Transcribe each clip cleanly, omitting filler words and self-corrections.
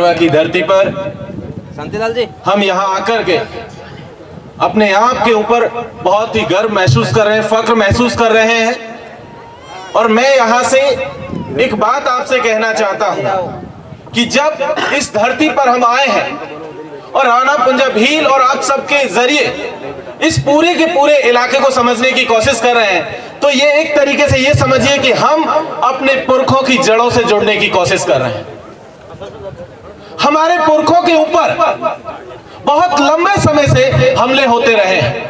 गढ़वा की धरती पर शांतिलाल जी, हम यहाँ आकर के अपने आप के ऊपर बहुत ही गर्व महसूस कर रहे हैं, फख्र महसूस कर रहे हैं। और मैं यहाँ से एक बात आपसे कहना चाहता हूँ कि जब इस धरती पर हम आए हैं और राणा पुंजा भील और आप सबके जरिए इस पूरे के पूरे इलाके को समझने की कोशिश कर रहे हैं, तो ये एक तरीके से ये समझिए कि हम अपने पुरखों की जड़ों से जुड़ने की कोशिश कर रहे हैं। हमारे पुरखों के ऊपर बहुत लंबे समय से हमले होते रहे हैं,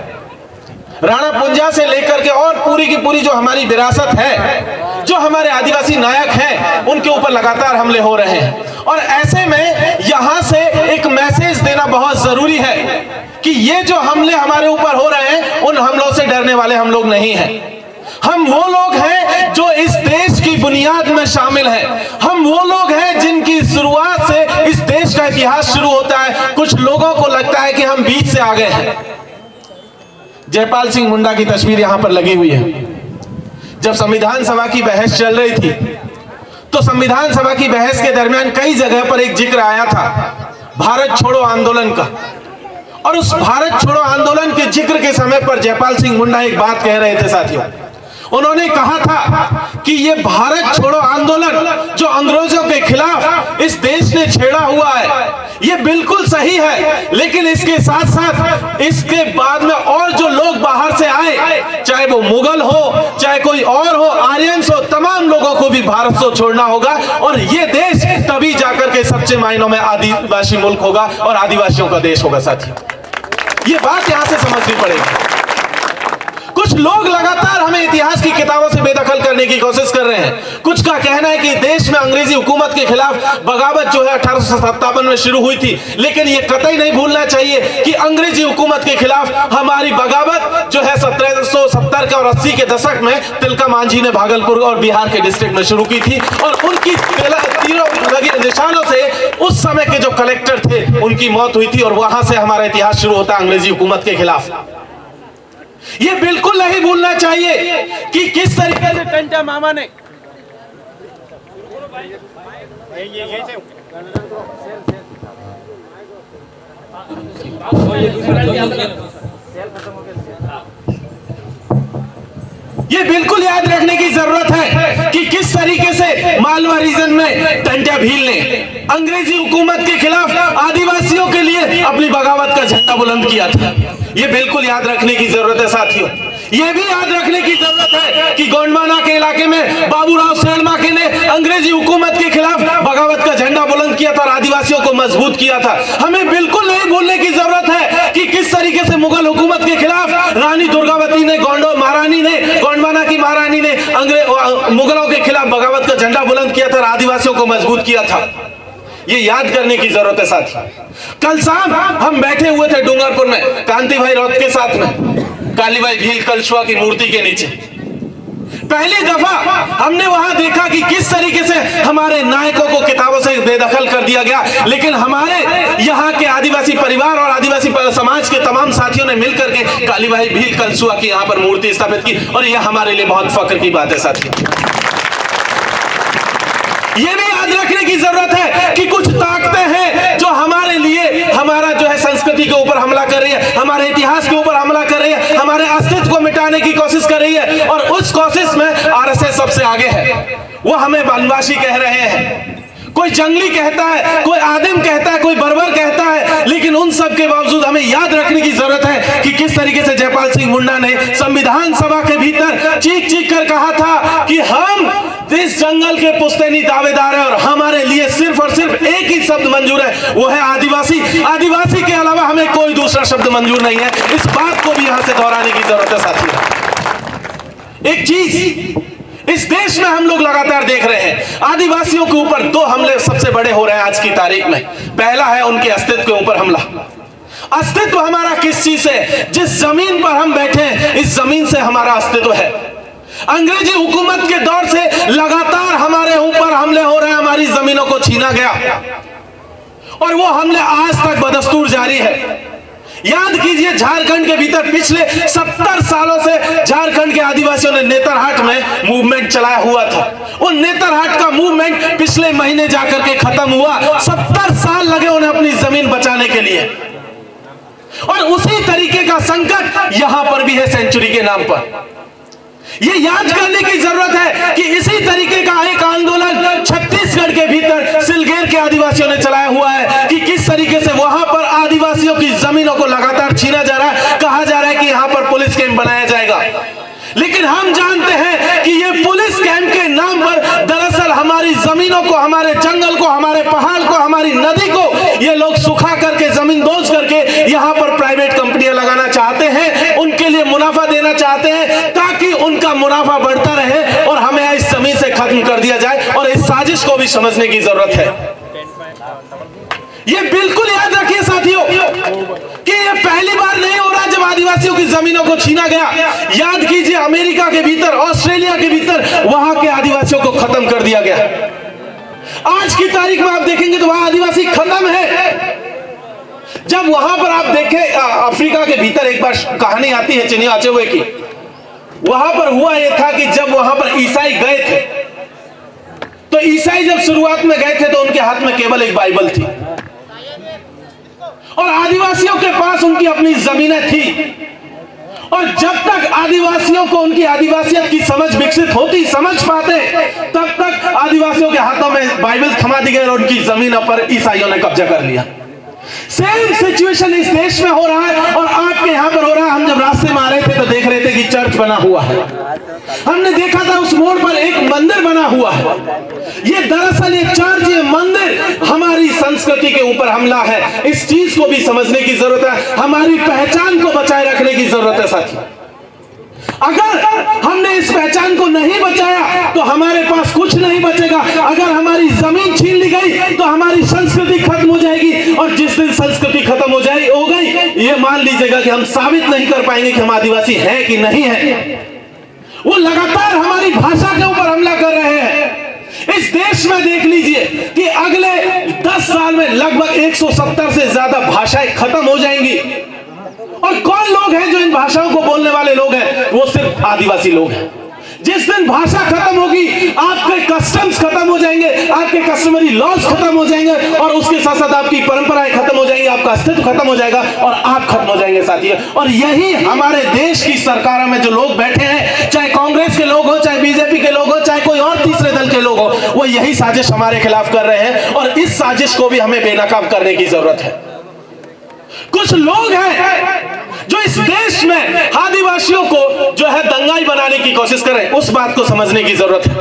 राणा पुंजा से लेकर के और पूरी की पूरी जो हमारी विरासत है, जो हमारे आदिवासी नायक हैं, उनके ऊपर लगातार हमले हो रहे हैं। और ऐसे में यहां से एक मैसेज देना बहुत जरूरी है कि ये जो हमले हमारे ऊपर हो रहे हैं, उन हमलों से डरने वाले हम लोग नहीं हैं। हम वो लोग हैं जो इस देश की बुनियाद में शामिल हैं। हम वो लोग हैं जिनकी शुरुआत से इस देश का इतिहास शुरू होता है। कुछ लोगों को लगता है कि हम बीच से आ गए हैं। जयपाल सिंह मुंडा की तस्वीर यहां पर लगी हुई है। जब संविधान सभा की बहस चल रही थी, तो संविधान सभा की बहस के दरमियान कई जगह पर एक जिक्र आया था भारत छोड़ो आंदोलन का। और उस भारत छोड़ो आंदोलन के जिक्र के समय पर जयपाल सिंह मुंडा एक बात कह रहे थे साथियों। उन्होंने कहा था कि ये भारत छोड़ो आंदोलन जो अंग्रेजों के खिलाफ इस देश ने छेड़ा हुआ है, ये बिल्कुल सही है, लेकिन इसके साथ साथ इसके बाद में और जो लोग बाहर से आए, चाहे वो मुगल हो, चाहे कोई और हो, आर्यंस हो, तमाम लोगों को भी भारत से छोड़ना होगा। और ये देश तभी जाकर के सच्चे मायनों में आदिवासी मुल्क होगा और आदिवासियों का देश होगा। साथियों, ये बात यहां से समझनी पड़ेगी। कुछ लोग लगातार हमें इतिहास की किताबों से बेदखल करने की कोशिश कर रहे हैं। कुछ का कहना है कि देश में अंग्रेजी हुकूमत के खिलाफ बगावत जो है 1857 में शुरू हुई थी, लेकिन यह कतई नहीं भूलना चाहिए कि अंग्रेजी हुकूमत के खिलाफ हमारी बगावत जो है 1770 के और 80 के दशक में तिलका मांझी ने भागलपुर और बिहार के डिस्ट्रिक्ट में शुरू की थी। और उनकी तीरों लगे निशानों से उस समय के जो कलेक्टर थे उनकी मौत हुई थी, और वहां से हमारा इतिहास शुरू होता है अंग्रेजी हुकूमत के खिलाफ। ये बिल्कुल नहीं भूलना चाहिए कि किस तरीके से टंटा मामा ने ये बिल्कुल याद रखने की जरूरत है कि किस तरीके से मालवा रीजन में टंटा भील ने अंग्रेजी हुकूमत के खिलाफ आदिवासियों के लिए अपनी बगावत का झंडा बुलंद किया था। ये बिल्कुल याद रखने की जरूरत है साथियों। ये भी याद रखने की जरूरत है कि गोंडवाना के इलाके में बाबूराव सेठमाके ने अंग्रेजी हुकूमत के खिलाफ बगावत का झंडा बुलंद किया था और आदिवासियों को मजबूत किया था। हमें बिल्कुल नहीं भूलने की जरूरत है कि किस तरीके से मुगल हुकूमत के खिलाफ रानी दुर्गावती ने, गोंडवाना की महारानी ने मुगलों के खिलाफ बगावत का झंडा बुलंद किया था और आदिवासियों को मजबूत किया था। ये याद करने की जरूरत है साथियों। कल शाम हम बैठे हुए थे डूंगरपुर में कांति भाई रौत के साथ में, कालीबाई भील कलशुआ की मूर्ति के नीचे। पहली दफा हमने वहां देखा कि किस तरीके से हमारे नायकों को किताबों से बेदखल कर दिया गया, लेकिन हमारे यहाँ के आदिवासी परिवार और आदिवासी समाज के तमाम साथियों ने मिलकर के कालीबाई भील कलशुआ की यहाँ पर मूर्ति स्थापित की, और यह हमारे लिए बहुत फख्र की बात है साथियों। ये भी याद रखने की जरूरत है कि कुछ ताकतें हैं जो हमारे लिए हमारा जो है संस्कृति के ऊपर हमला कर रही है, हमारे इतिहास के ऊपर हमला कर रही है, हमारे अस्तित्व को मिटाने की कोशिश कर रही है। और उस कोशिश में आरएसएस सबसे आगे है। वो हमें वनवासी कह रहे हैं, कोई जंगली कहता है, कोई आदिम कहता है, कोई बर्बर कहता है, लेकिन उन सब के बावजूद हमें याद रखने की जरूरत है कि किस तरीके से जयपाल सिंह मुंडा ने संविधान सभा के भीतर चीख चीख कर कहा था कि हम इस जंगल के पुश्तैनी दावेदार हैं और हमारे लिए सिर्फ और सिर्फ एक ही शब्द मंजूर है, वो है आदिवासी। आदिवासी के अलावा हमें कोई दूसरा शब्द मंजूर नहीं है। इस बात को भी यहां से दोहराने की जरूरत है साथियों। एक चीज इस देश में हम लोग लगातार देख रहे हैं, आदिवासियों के ऊपर दो हमले सबसे बड़े हो रहे हैं आज की तारीख में। पहला है उनके अस्तित्व के ऊपर हमला। अस्तित्व हमारा किस चीज से? जिस जमीन पर हम बैठे हैं, इस जमीन से हमारा अस्तित्व है। अंग्रेजी हुकूमत के दौर से लगातार हमारे ऊपर हमले हो रहे हैं, हमारी जमीनों को छीना गया और वो हमले आज तक बदस्तूर जारी है। याद कीजिए, झारखंड के भीतर पिछले 70 सालों से झारखंड के आदिवासियों ने नेतरहाट में मूवमेंट चलाया हुआ था। वो नेतरहाट का मूवमेंट पिछले महीने जाकर के खत्म हुआ। 70 अपनी जमीन बचाने के लिए। और उसी तरीके का संकट यहां पर भी है सेंचुरी के नाम पर। ये याद करने की जरूरत है कि इसी तरीके का एक आंदोलन छत्तीसगढ़ के भीतर सिलगेर के आदिवासियों ने चलाया हुआ है कि किस तरीके से वहां पर आदिवासियों की जमीनों को लगातार छीना जा रहा है। कहा जा रहा है कि यहां पर पुलिस कैंप बनाया जाएगा, लेकिन हम जानते हैं कि ये पुलिस कैंप के नाम पर दरअसल हमारी जमीनों को, हमारे जंगल को, हमारे पहाड़ को, हमारी नदी को ये लोग सुखा करके, जमीन दोज करके यहां पर प्राइवेट कंपनियां लगाना चाहते हैं, उनके लिए मुनाफा देना चाहते हैं ताकि उनका मुनाफा बढ़ता रहे और हमें इस जमीन से खत्म कर दिया जाए। और इस साजिश को भी समझने की जरूरत है। ये बिल्कुल याद रखिए साथियों कि ये पहली बार नहीं हो रहा जब आदिवासियों की जमीनों को छीना गया। याद कीजिए, अमेरिका के भीतर, ऑस्ट्रेलिया के भीतर वहां के आदिवासियों को खत्म कर दिया गया। आज की तारीख में आप देखेंगे तो वहां आदिवासी खत्म है। जब वहां पर आप देखें, अफ्रीका के भीतर एक बार कहानी आती है चिनिया अचेवे की। वहां पर हुआ यह था कि जब वहां पर ईसाई गए थे, तो ईसाई जब शुरुआत में गए थे तो उनके हाथ में केवल एक बाइबल थी और आदिवासियों के पास उनकी अपनी जमीनें थी। और जब तक आदिवासियों को उनकी आदिवासियत की समझ विकसित होती, समझ पाते, तब तक आदिवासियों के हाथों में बाइबल थमा दी गई और उनकी जमीनों पर ईसाइयों ने कब्जा कर लिया। सेम सिचुएशन इस देश में हो रहा है और आपके यहां पर हो रहा है। हम जब रास्ते में आ रहे थे तो देख रहे थे कि चर्च बना हुआ है। हमने देखा था उस मोड़ पर एक मंदिर बना हुआ है। ये दरअसल ये चर्च, ये मंदिर हमारी संस्कृति के ऊपर हमला है। इस चीज को भी समझने की जरूरत है। हमारी पहचान को बचाए रखने की जरूरत है साथियों। अगर हमने इस पहचान को नहीं बचाया तो हमारे पास कुछ नहीं बचेगा। अगर हमारी जमीन छीन ली गई तो हमारी संस्कृति खत्म हो जाएगी और जिस दिन संस्कृति खत्म हो गई, ये मान लीजिएगा कि हम साबित नहीं कर पाएंगे कि हम आदिवासी हैं कि नहीं है। वो लगातार हमारी भाषा के ऊपर हमला कर रहे हैं। इस देश में देख लीजिए कि अगले 10 साल में लगभग 170 से ज्यादा भाषाएं खत्म हो जाएंगी। और कौन लोग हैं जो इन भाषाओं को बोलने वाले लोग हैं? वो सिर्फ आदिवासी लोग हैं। जिस दिन भाषा खत्म होगी, आपके कस्टम्स खत्म हो जाएंगे, आपके कस्टमरी लॉज खत्म हो जाएंगे और उसके साथ साथ आपकी परंपराएं खत्म हो जाएंगी, आपका अस्तित्व खत्म हो जाएगा और आप खत्म हो जाएंगे साथियों। और यही हमारे देश की सरकारों में जो लोग बैठे हैं, चाहे कांग्रेस के लोग हो, चाहे बीजेपी के लोग हो, चाहे कोई और तीसरे दल के लोग हो, वो यही साजिश हमारे खिलाफ कर रहे हैं और इस साजिश को भी हमें बेनकाब करने की जरूरत है। कुछ लोग हैं जो इस देश में आदिवासियों को जो है दंगाई बनाने की कोशिश कर रहे हैं। उस बात को समझने की जरूरत है।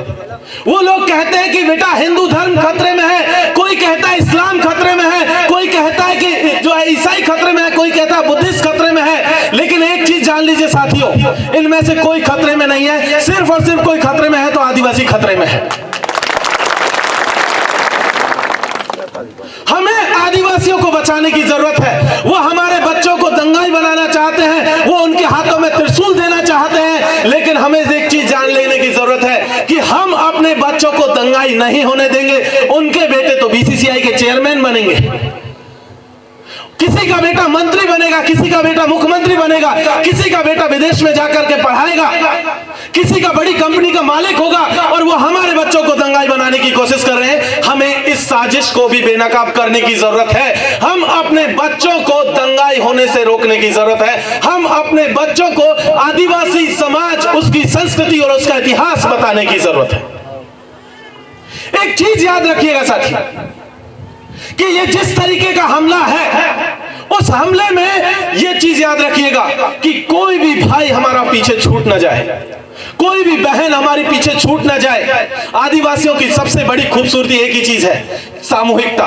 वो लोग कहते हैं कि बेटा हिंदू धर्म खतरे में है, कोई कहता है इस्लाम खतरे में है, कोई कहता है कि जो है ईसाई खतरे में है, कोई कहता है बुद्धिस्ट खतरे में है। लेकिन एक चीज जान लीजिए साथियों, इनमें से कोई खतरे में नहीं है। सिर्फ और सिर्फ कोई खतरे में है तो आदिवासी खतरे में है। हमें आदिवासियों को बचाने की जरूरत है। वो हमारे बच्चों को दंगाई बनाना चाहते हैं, वो उनके हाथों में त्रिशूल देना चाहते हैं, लेकिन हमें एक चीज जान लेने की जरूरत है कि हम अपने बच्चों को दंगाई नहीं होने देंगे। उनके बेटे तो बीसीसीआई के चेयरमैन बनेंगे, किसी का बेटा मंत्री बनेगा, किसी का बेटा मुख्यमंत्री बनेगा, किसी का बेटा विदेश में जाकर के पढ़ाएगा, किसी का बड़ी कंपनी का मालिक होगा और वो हमारे बच्चों को दंगाई बनाने की कोशिश कर रहे हैं। हमें इस साजिश को भी बेनकाब करने की जरूरत है। हम अपने बच्चों को दंगाई होने से रोकने की जरूरत है। हम अपने बच्चों को आदिवासी समाज, उसकी संस्कृति और उसका इतिहास बताने की जरूरत है। एक चीज याद रखिएगा साथियों कि ये जिस तरीके का हमला है, उस हमले में ये चीज याद रखिएगा कि कोई भी भाई हमारा पीछे छूट ना जाए, कोई भी बहन हमारी पीछे छूट ना जाए। आदिवासियों की सबसे बड़ी खूबसूरती एक ही चीज है, सामूहिकता।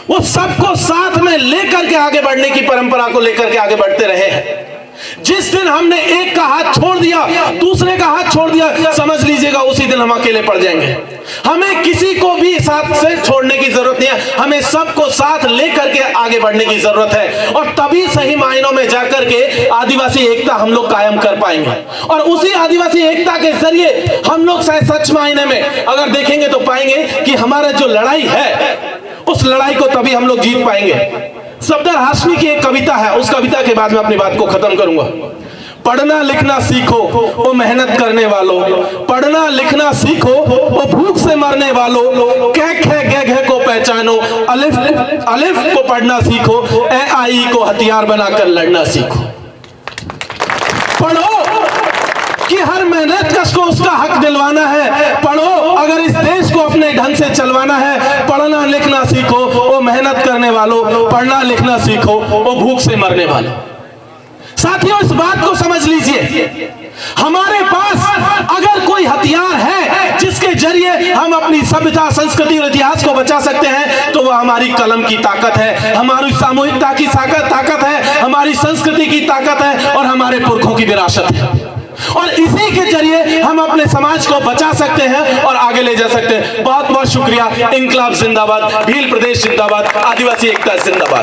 वो सबको साथ में लेकर के आगे बढ़ने की परंपरा को लेकर के आगे बढ़ते रहे हैं। जिस दिन हमने एक का हाथ छोड़ दिया, दूसरे का हाथ छोड़ दिया, समझ लीजिएगा उसी दिन हम अकेले पड़ जाएंगे। हमें किसी को भी साथ से छोड़ने की जरूरत नहीं है, हमें सबको साथ लेकर के आगे बढ़ने की जरूरत है और तभी सही मायनों में जाकर के आदिवासी एकता हम लोग कायम कर पाएंगे। और उसी आदिवासी एकता के जरिए हम लोग शायद सच मायने में अगर देखेंगे तो पाएंगे कि हमारा जो लड़ाई है, उस लड़ाई को तभी हम लोग जीत पाएंगे। सफदर हाशमी की एक कविता है, उस कविता के बाद में अपनी बात को खत्म करूंगा। पढ़ना लिखना सीखो ओ मेहनत करने वालों, पढ़ना लिखना सीखो ओ भूख से मरने वालों, कै खे गे घे को पहचानो, अलिफ अलिफ को पढ़ना सीखो, ए आई को हथियार बनाकर लड़ना सीखो। पढ़ो कि हर मेहनत कश को उसका हक दिलवाना है। पढ़ो अगर इस देश को अपने ढंग से चलवाना है। पढ़ना लिखना सीखो ओ मेहनत करने वालों, पढ़ना लिखना सीखो ओ भूख से मरने वालों। साथियों, इस बात को समझ लीजिए, हमारे पास अगर कोई हथियार है जिसके जरिए हम अपनी सभ्यता, संस्कृति और इतिहास को बचा सकते हैं तो वह हमारी कलम की ताकत है, हमारी सामूहिकता की ताकत है, हमारी संस्कृति की ताकत है और हमारे पुरखों की विरासत है। और इसी के जरिए हम अपने समाज को बचा सकते हैं और आगे ले जा सकते हैं। बहुत बहुत शुक्रिया। इंकलाब जिंदाबाद, भील प्रदेश जिंदाबाद, आदिवासी एकता जिंदाबाद।